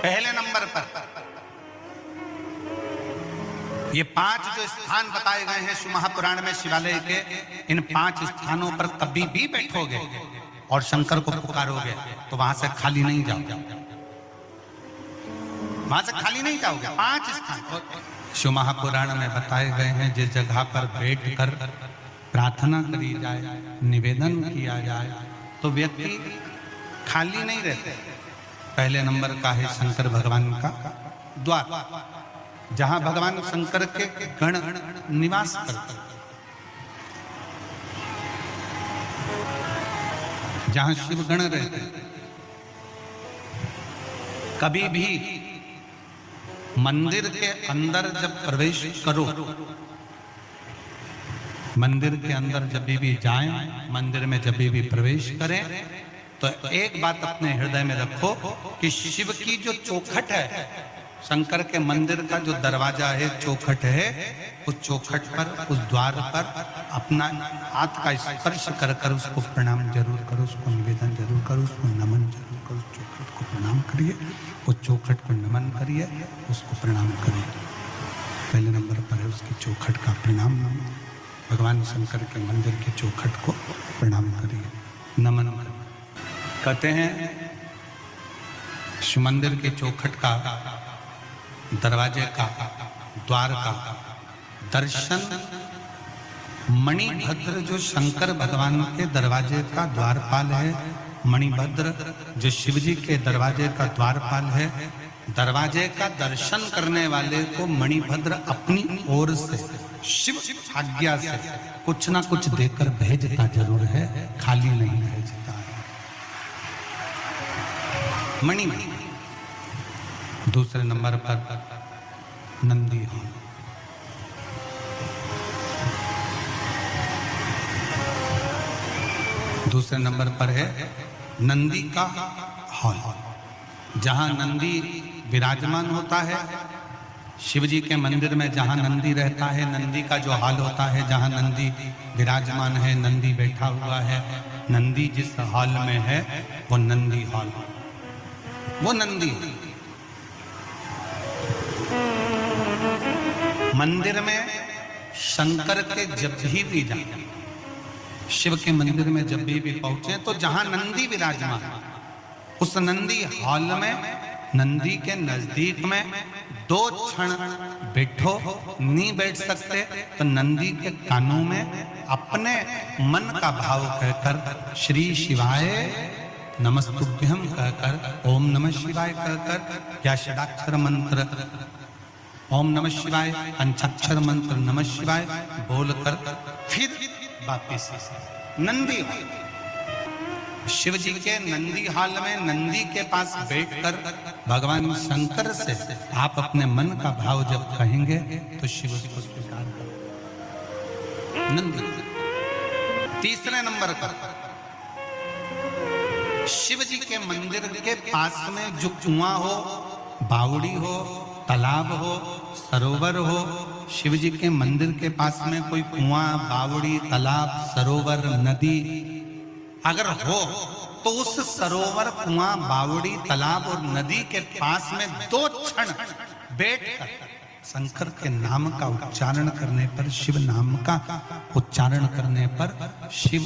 पहले नंबर पर ये 5 जो स्थान बताए गए हैं शिव महापुराण में शिवालय के, इन 5 स्थानों पर कभी भी बैठोगे और शंकर को पुकारोगे तो वहां से खाली नहीं जाओगे, वहां से खाली नहीं जाओगे। 5 स्थान शिव महापुराण में बताए गए हैं। जिस जगह पर बैठकर प्रार्थना करी जाए, निवेदन किया जाए तो व्यक्ति खाली नहीं रहते। पहले नंबर का है शंकर भगवान का द्वार, जहां भगवान शंकर के गण निवास करते, जहां शिव गण रहते। कभी भी मंदिर के अंदर जब प्रवेश करो, मंदिर के अंदर जब भी जाएं, मंदिर में जब भी प्रवेश करें तो एक बात अपने हृदय में रखो कि शिव की जो चौखट है, शंकर के मंदिर का जो दरवाजा है, चौखट है, उस चौखट पर, उस द्वार पर अपना हाथ का स्पर्श कर कर उसको प्रणाम जरूर करो, उसको निवेदन जरूर करो, उसको नमन जरूर करो। उस चौखट को प्रणाम करिए, उस चौखट को नमन करिए, उसको प्रणाम करिए। पहले नंबर पर है उसकी चौखट का प्रणाम। भगवान शंकर के मंदिर के चौखट को प्रणाम करिए, नमन करिए। कहते हैं शिव मंदिर के चौखट का, दरवाजे का, द्वार का दर्शन मणिभद्र जो शंकर भगवान के दरवाजे का द्वारपाल है, मणिभद्र जो शिव जी के दरवाजे का द्वारपाल है, दरवाजे का दर्शन करने वाले को मणिभद्र अपनी ओर से शिव आज्ञा से कुछ ना कुछ देकर भेजता जरूर है, खाली नहीं भेजता है। मणिभद्र। दूसरे नंबर पर नंदी हॉल, दूसरे नंबर पर है नंदी का हॉल, जहां नंदी विराजमान होता है। शिव जी के मंदिर में जहां नंदी रहता है, नंदी का जो हॉल होता है, जहां नंदी विराजमान है, नंदी बैठा हुआ है, नंदी जिस हॉल में है वो नंदी हॉल, वो नंदी। मंदिर में शंकर के जब भी जाए, शिव के मंदिर में जब भी पहुंचे तो जहां नंदी विराजमान, उस नंदी हॉल में, नंदी के नजदीक में 2 क्षण बैठो। नहीं बैठ सकते तो नंदी के कानों में अपने मन का भाव कहकर श्री शिवाय नमस्तुभ्यम कहकर, ओम नमः शिवाय कहकर, या षडाक्षर मंत्र ओम नमः शिवाय, पंचाक्षर मंत्र नमः शिवाय बोलकर फिर वापिस नंदी हॉल। शिव जी के नंदी हॉल में नंदी के पास बैठकर भगवान शंकर से आप अपने मन का भाव जब कहेंगे तो शिव उसको स्वीकार करें। नंदी। तीसरे नंबर पर शिव जी के मंदिर के पास में जो कुआं हो, बावड़ी हो, तालाब हो, सरोवर हो, शिव जी के मंदिर के पास में कोई कुआं, बावड़ी, तालाब, सरोवर, नदी अगर हो तो उस सरोवर, कुआं, बावड़ी, तालाब और नदी के पास में 2 क्षण बैठकर शंकर के नाम का उच्चारण करने पर, शिव नाम का उच्चारण करने पर शिव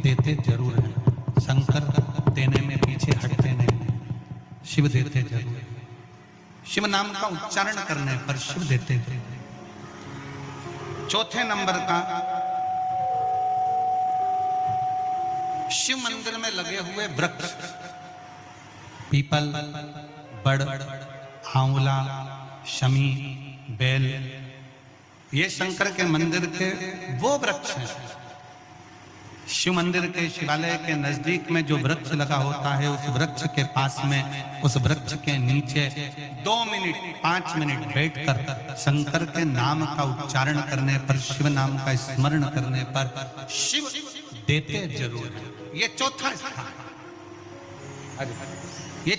देते जरूर हैं। शंकर देने में पीछे हटते नहीं, शिव देते जरूर हैं। शिव नाम का उच्चारण करने पर शिव देते थे। चौथे नंबर का शिव मंदिर में लगे हुए वृक्ष, पीपल, बड़, आंवला, शमी, बेल, ये शंकर के मंदिर के वो वृक्ष हैं। शिव मंदिर के, शिवालय के नजदीक में जो वृक्ष लगा होता है, उस वृक्ष के पास में, उस वृक्ष के नीचे 2 मिनट 5 मिनट बैठकर शंकर के नाम का उच्चारण करने पर, शिव नाम का स्मरण करने पर शिव देते जरूर है। ये चौथा स्थान, ये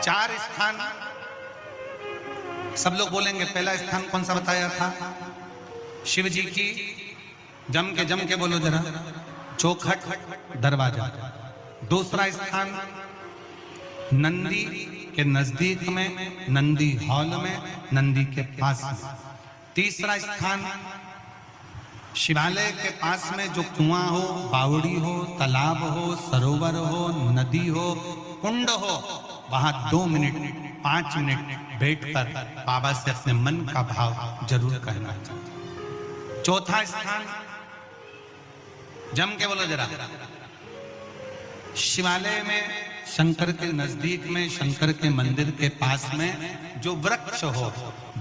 4 स्थान सब लोग बोलेंगे। पहला स्थान कौन सा बताया था? शिव जी की, जम के बोलो जरा, चौखट दरवाजा। दूसरा स्थान नंदी के नजदीक में, नंदी हॉल में, नंदी के पास में। तीसरा स्थान शिवालय के पास में जो कुआं हो, बावड़ी हो, तालाब हो, सरोवर हो, नदी हो, कुंड हो, वहां 2 मिनट 5 मिनट बैठकर बाबा से अपने मन का भाव जरूर कहना चाहिए। चौथा स्थान जम के बोलो जरा, शिवालय में शंकर के नजदीक में, शंकर के मंदिर के पास में जो वृक्ष हो,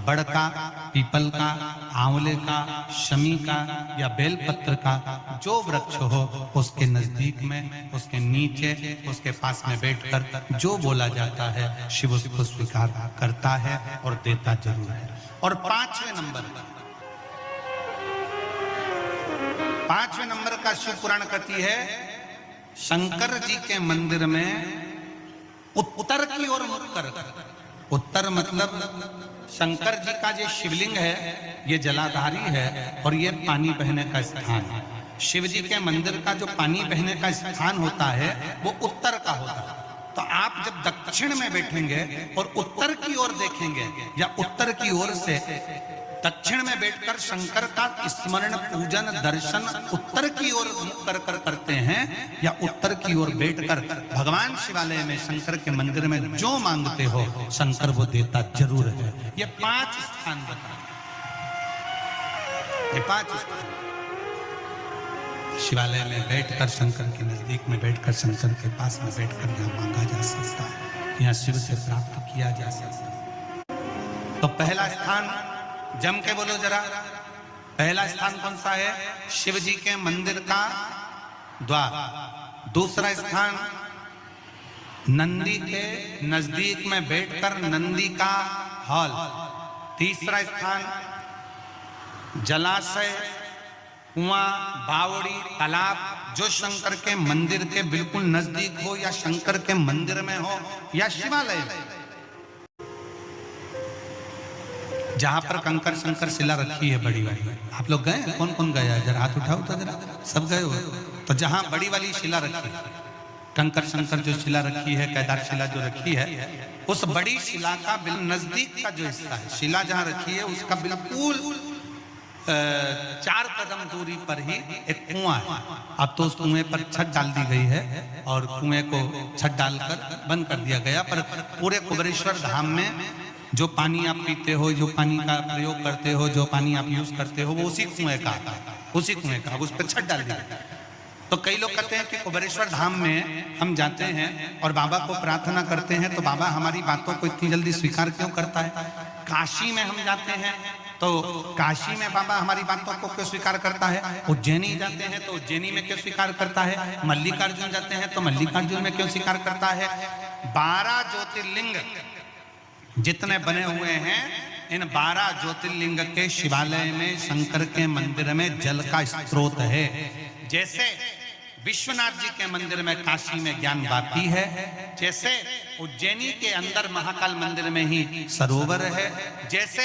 बड़ का, पीपल का, आंवले का, शमी का या बेलपत्र का जो वृक्ष हो, उसके नजदीक में, उसके नीचे, उसके पास में बैठकर जो बोला जाता है शिव उसको स्वीकार करता है और देता जरूर है। और 5वें नंबर का शिव पुराण कहती है, शंकर जी के मंदिर में उत्तर की ओर मुख कर, उत्तर मतलब शंकर जी का जो शिवलिंग है ये जलाधारी है और ये पानी बहने का स्थान है। शिव जी के मंदिर का जो पानी बहने का स्थान होता है वो उत्तर का होता है। तो आप जब दक्षिण में बैठेंगे और उत्तर की ओर देखेंगे या उत्तर की ओर से दक्षिण में बैठकर शंकर का स्मरण, पूजन, दर्शन उत्तर की ओर मुख कर करते हैं या उत्तर की ओर बैठकर भगवान शिवालय में, शंकर के मंदिर में जो मांगते हो शंकर वो देता जरूर है। ये 5 स्थान बताए, ये 5 स्थान शिवालय में बैठकर, शंकर के नजदीक में बैठकर, शंकर के पास में बैठकर यहाँ मांगा जा सकता है, यहाँ शिव से प्राप्त किया जा सकता है। तो पहला स्थान जम के बोलो जरा, पहला स्थान कौन सा है? शिव जी के मंदिर का द्वार। दूसरा स्थान नंदी के नजदीक में बैठकर नंदी का हॉल। तीसरा स्थान जलाशय, कुआं, बावड़ी, तालाब जो शंकर के मंदिर के बिल्कुल नजदीक हो या शंकर के मंदिर में हो या शिवालय में, जहां पर कंकर शंकर शिला रखी है बड़ी वाली। आप लोग गए? कौन कौन गया? जरा हाथ उठाओ तो जरा, सब गए हो? तो जहां बड़ी वाली शिला रखी है, कंकर शंकर जो शिला रखी है, केदार शिला जो रखी है, उस बड़ी शिला का बिल्कुल नजदीक का जो हिस्सा है, शिला जहां रखी है उसका बिल्कुल 4 कदम दूरी पर ही एक कुआं है। अब तो उस कुएं पर छत डाल दी गई है और कुएं को छत डालकर बंद कर दिया गया, पर पूरे कुबेरेश्वर धाम में जो पानी आप पीते हो, जो पानी का प्रयोग करते हो, जो पानी आप यूज करते हो, वो उसी कुएं का आता है, उसी कुएं का। उस पर छत डाल दी। तो कई लोग कहते हैं कि कुबेरेश्वर धाम में हम जाते हैं और बाबा को प्रार्थना करते हैं तो बाबा हमारी बातों को इतनी जल्दी स्वीकार क्यों करता है? काशी में हम जाते हैं तो काशी में बाबा हमारी बातों को क्यों स्वीकार करता है? उज्जैनी जाते हैं तो उज्जैनी में क्यों स्वीकार करता है? मल्लिकार्जुन जाते हैं तो मल्लिकार्जुन में क्यों स्वीकार करता है? 12 ज्योतिर्लिंग जितने बने हुए हैं, इन 12 ज्योतिर्लिंग के शिवालय में, शंकर के मंदिर में जल का स्रोत है। जैसे विश्वनाथ जी के मंदिर में, काशी में ज्ञान बाती है, जैसे उज्जैनी के अंदर महाकाल मंदिर में ही सरोवर है, जैसे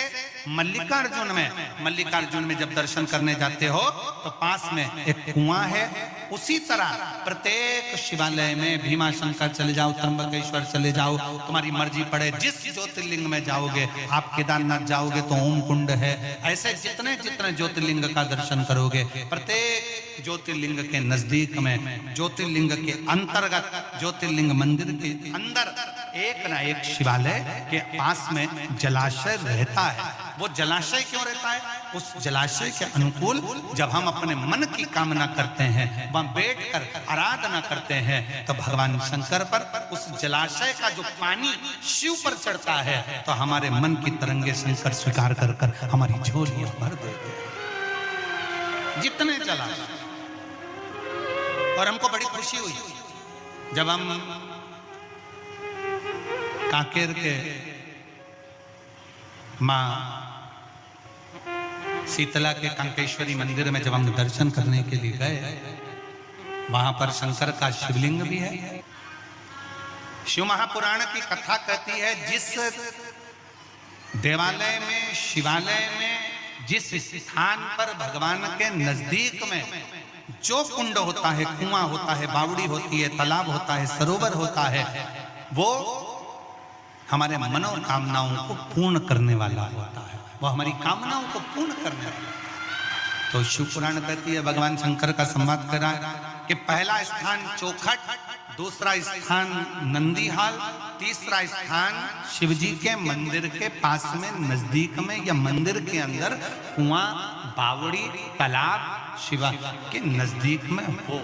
मल्लिकार्जुन में जब दर्शन करने जाते हो तो पास में एक कुआं है, उसी तरह प्रत्येक शिवालय में भीमा शंकर चले जाओ, त्र्यंबकेश्वर चले जाओ, तुम्हारी मर्जी पड़े, जिस ज्योतिर्लिंग में जाओगे, आप केदारनाथ जाओगे तो ओम कुंड है, ऐसे जितने जितने ज्योतिर्लिंग का दर्शन करोगे, प्रत्येक ज्योतिर्लिंग के नजदीक में, ज्योतिर्लिंग के अंतर्गत, ज्योतिर्लिंग मंदिर के अंदर एक ना एक शिवालय के पास में जलाशय रहता है। वो जलाशय क्यों रहता है? उस जलाशय के अनुकूल जब हम अपने मन की कामना करते हैं, वहां बैठकर आराधना करते हैं, तो भगवान शंकर पर उस जलाशय का जो पानी शिव पर चढ़ता है तो हमारे मन की तरंगे शंकर स्वीकार कर कर हमारी झोलियां भर देते हैं, जितने जलाशय। और हमको बड़ी खुशी हुई जब हम कांकेर के मां शीतला के कांकेश्वरी मंदिर में जब हम दर्शन करने के लिए गए, वहां पर शंकर का शिवलिंग भी है। शिव महापुराण की कथा कहती है, जिस देवालय में, शिवालय में, जिस स्थान पर भगवान के नजदीक में जो कुंड होता है, कुआं होता है, बावड़ी होती है, तालाब होता है, सरोवर होता है, वो हमारे मनोकामनाओं को पूर्ण करने वाला होता है, वो हमारी कामनाओं को पूर्ण करने वाला। तो शिव पुराण कहती है, भगवान शंकर का संवाद करा कि पहला स्थान चौखट, दूसरा स्थान नंदीहाल, तीसरा स्थान शिवजी के मंदिर के पास में नजदीक में या मंदिर के अंदर कुआं, बावड़ी, तालाब शिवा के नजदीक में हो।